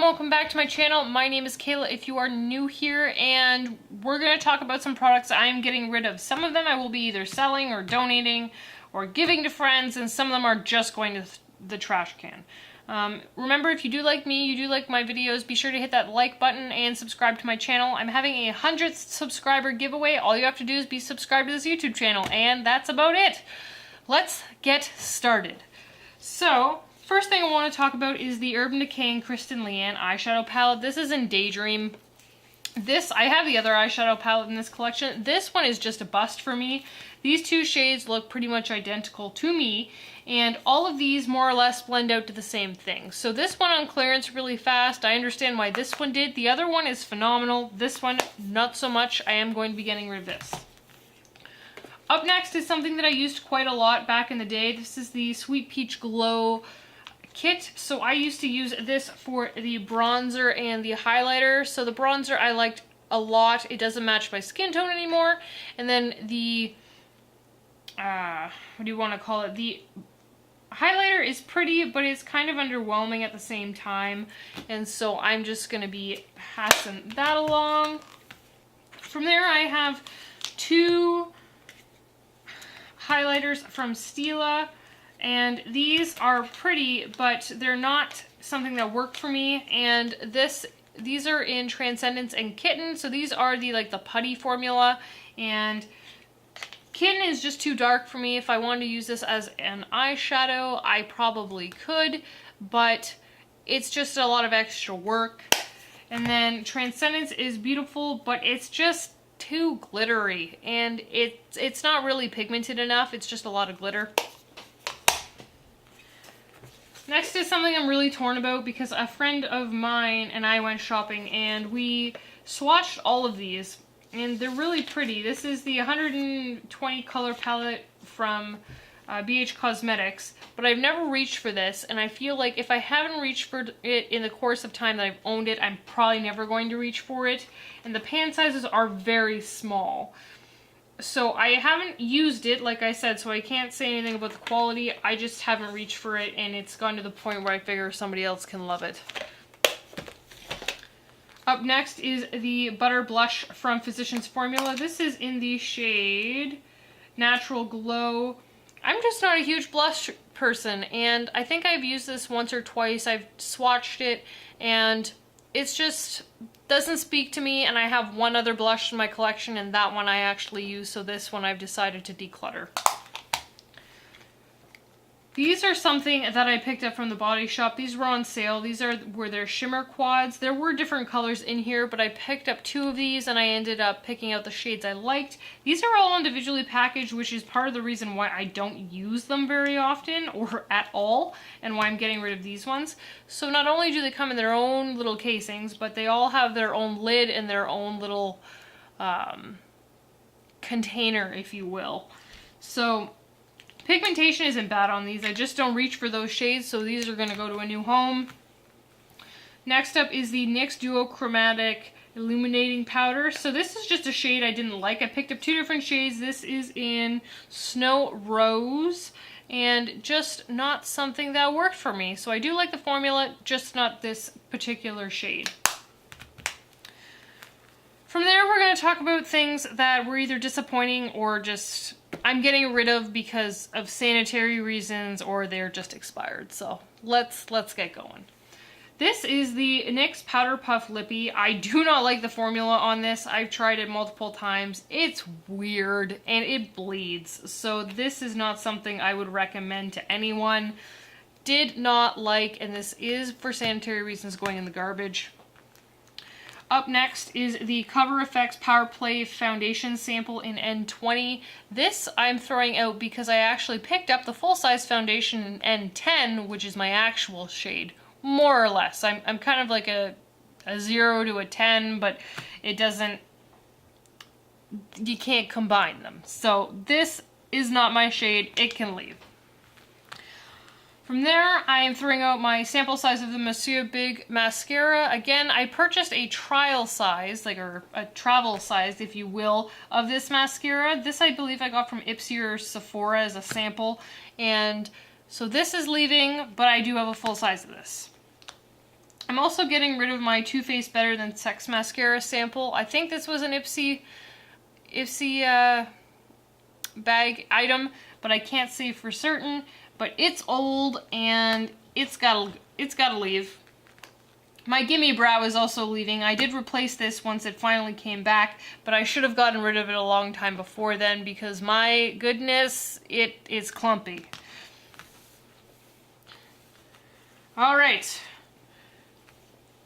welcome back to my channel. My name is Kayla if you are new here, and we're going to talk about some products I'm getting rid of. Some of them I will be either selling or donating or giving to friends, and some of them are just going to the trash can. Remember, if you do like me, you do like my videos, be sure to hit that like button and subscribe to my channel. I'm having a 100th subscriber giveaway. All you have to do is be subscribed to this YouTube channel, and that's about it. Let's get started. So, first thing I want to talk about is the Urban Decay and Kristen Leanne eyeshadow palette. This is in Daydream. I have the other eyeshadow palette in this collection. This one is just a bust for me. These two shades look pretty much identical to me, and all of these more or less blend out to the same thing. So this one on clearance really fast. I understand why this one did. The other one is phenomenal. This one, not so much. I am going to be getting rid of this. Up next is something that I used quite a lot back in the day. This is the Sweet Peach Glow kit. So I used to use this for the bronzer and the highlighter. So the bronzer I liked a lot. It doesn't match my skin tone anymore. And then the, what do you want to call it? The highlighter is pretty, but it's kind of underwhelming at the same time. And so I'm just going to be passing that along. From there I have two highlighters from Stila. And these are pretty, but they're not something that worked for me. And these are in Transcendence and Kitten. So these are the putty formula. And Kitten is just too dark for me. If I wanted to use this as an eyeshadow, I probably could, but it's just a lot of extra work. And then Transcendence is beautiful, but it's just too glittery. And it's not really pigmented enough. It's just a lot of glitter. Next is something I'm really torn about because a friend of mine and I went shopping and we swatched all of these, and they're really pretty. This is the 120 color palette from BH Cosmetics, but I've never reached for this, and I feel like if I haven't reached for it in the course of time that I've owned it, I'm probably never going to reach for it. And the pan sizes are very small. So I haven't used it, like I said, so I can't say anything about the quality. I just haven't reached for it, and it's gone to the point where I figure somebody else can love it. Up next is the Butter Blush from Physicians Formula. This is in the shade Natural Glow. I'm just not a huge blush person, and I think I've used this once or twice. I've swatched it, and it's just doesn't speak to me, and I have one other blush in my collection, and that one I actually use, so this one I've decided to declutter. These are something that I picked up from the Body Shop. These were on sale. These were their shimmer quads. There were different colors in here, but I picked up two of these, and I ended up picking out the shades I liked. These are all individually packaged, which is part of the reason why I don't use them very often or at all, and why I'm getting rid of these ones. So not only do they come in their own little casings, but they all have their own lid and their own little container, if you will. So pigmentation isn't bad on these. I just don't reach for those shades, so these are going to go to a new home. Next up is the NYX Duochromatic Illuminating Powder. So this is just a shade I didn't like. I picked up two different shades. This is in Snow Rose, and just not something that worked for me. So I do like the formula, just not this particular shade. From there, we're going to talk about things that were either disappointing or just I'm getting rid of because of sanitary reasons, or they're just expired. So let's get going. This is the NYX Powder Puff Lippy. I do not like the formula on this. I've tried it multiple times. It's weird and it bleeds. So this is not something I would recommend to anyone. Did not like, and this is for sanitary reasons going in the garbage. Up next is the Cover FX Power Play Foundation Sample in N20. This I'm throwing out because I actually picked up the full-size foundation in N10, which is my actual shade, more or less. I'm kind of like a 0 to a 10, but it doesn't, you can't combine them. So this is not my shade, it can leave. From there, I am throwing out my sample size of the Monsieur Big Mascara. Again, I purchased a trial size, or a travel size, if you will, of this mascara. This I believe I got from Ipsy or Sephora as a sample. And so this is leaving, but I do have a full size of this. I'm also getting rid of my Too Faced Better Than Sex mascara sample. I think this was an Ipsy bag item, but I can't say for certain. But it's old and it's gotta leave. My Gimme Brow is also leaving. I did replace this once it finally came back, but I should have gotten rid of it a long time before then because my goodness, it is clumpy. All right.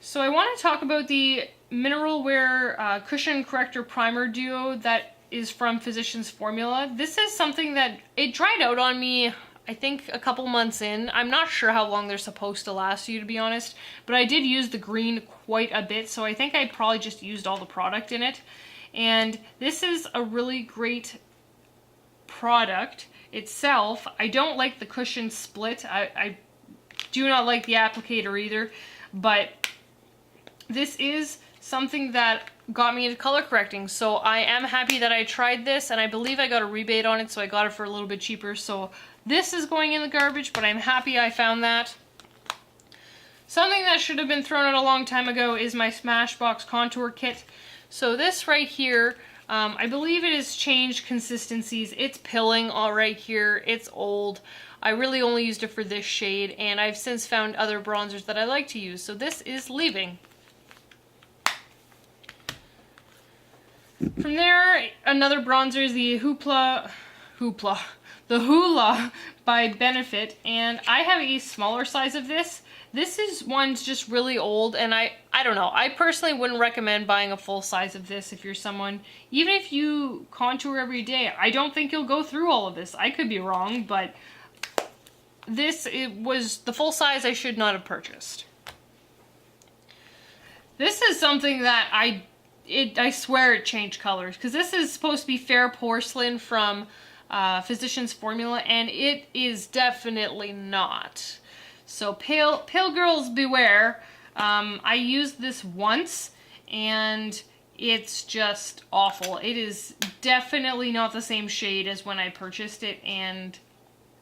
So I want to talk about the Mineral Wear Cushion Corrector Primer Duo that is from Physicians Formula. This is something that it dried out on me, I think a couple months in. I'm not sure how long they're supposed to last you, to be honest, but I did use the green quite a bit, so I think I probably just used all the product in it. And this is a really great product itself. I don't like the cushion split. I do not like the applicator either, but this is something that got me into color correcting, so I am happy that I tried this, and I believe I got a rebate on it, so I got it for a little bit cheaper. So this is going in the garbage, but I'm happy I found that. Something that should have been thrown out a long time ago is my Smashbox Contour Kit. So this right here, I believe it has changed consistencies. It's pilling all right here. It's old. I really only used it for this shade, and I've since found other bronzers that I like to use. So this is leaving. From there, another bronzer is the Hoola by Benefit, and I have a smaller size of this. One's just really old, and I don't know. I personally wouldn't recommend buying a full size of this if you're someone, even if you contour every day. I don't think you'll go through all of this. I could be wrong, but it was the full size I should not have purchased. This is something that I swear it changed colors, because this is supposed to be Fair Porcelain from Physicians Formula, and it is definitely not. So pale girls beware. I used this once, and it's just awful. It is definitely not the same shade as when I purchased it, and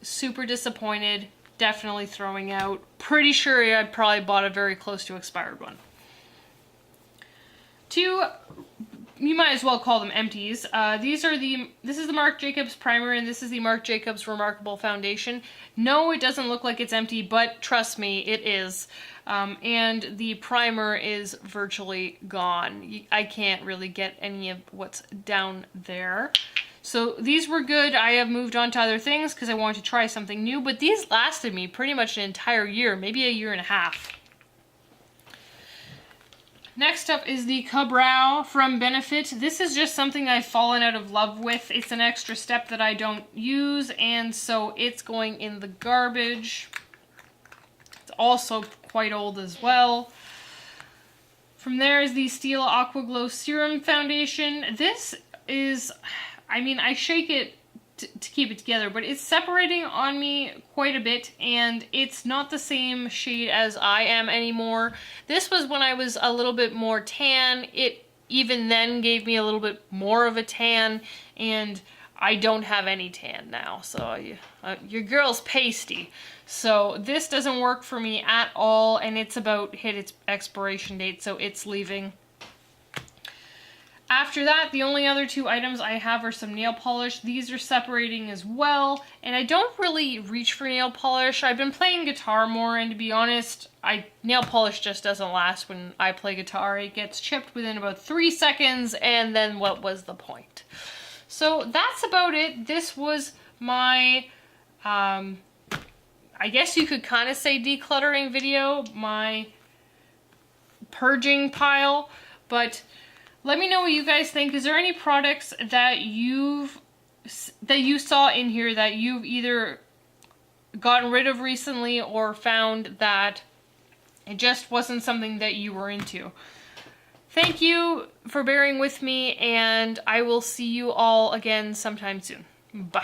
super disappointed. Definitely throwing out. Pretty sure I probably bought a very close to expired one. Two, you might as well call them empties. This is the Marc Jacobs primer, and this is the Marc Jacobs Remarkable Foundation. No, it doesn't look like it's empty, but trust me, it is. And the primer is virtually gone. I can't really get any of what's down there. So these were good. I have moved on to other things because I wanted to try something new, but these lasted me pretty much an entire year, maybe a year and a half. Next up is the Ka-Brow from Benefit. This is just something I've fallen out of love with. It's an extra step that I don't use, and so it's going in the garbage. It's also quite old as well. From there is the Stila Aqua Glow Serum Foundation. This is, I mean, I shake it to keep it together, but it's separating on me quite a bit, and it's not the same shade as I am anymore. This was when I was a little bit more tan. It even then gave me a little bit more of a tan, and I don't have any tan now, so your girl's pasty. So this doesn't work for me at all, and it's about hit its expiration date, so it's leaving. After that, the only other two items I have are some nail polish. These are separating as well, and I don't really reach for nail polish. I've been playing guitar more, and to be honest, nail polish just doesn't last when I play guitar. It gets chipped within about 3 seconds, and then what was the point? So that's about it. This was my, I guess you could kind of say decluttering video, my purging pile, but let me know what you guys think. Is there any products that you saw in here that you've either gotten rid of recently or found that it just wasn't something that you were into? Thank you for bearing with me, and I will see you all again sometime soon. Bye.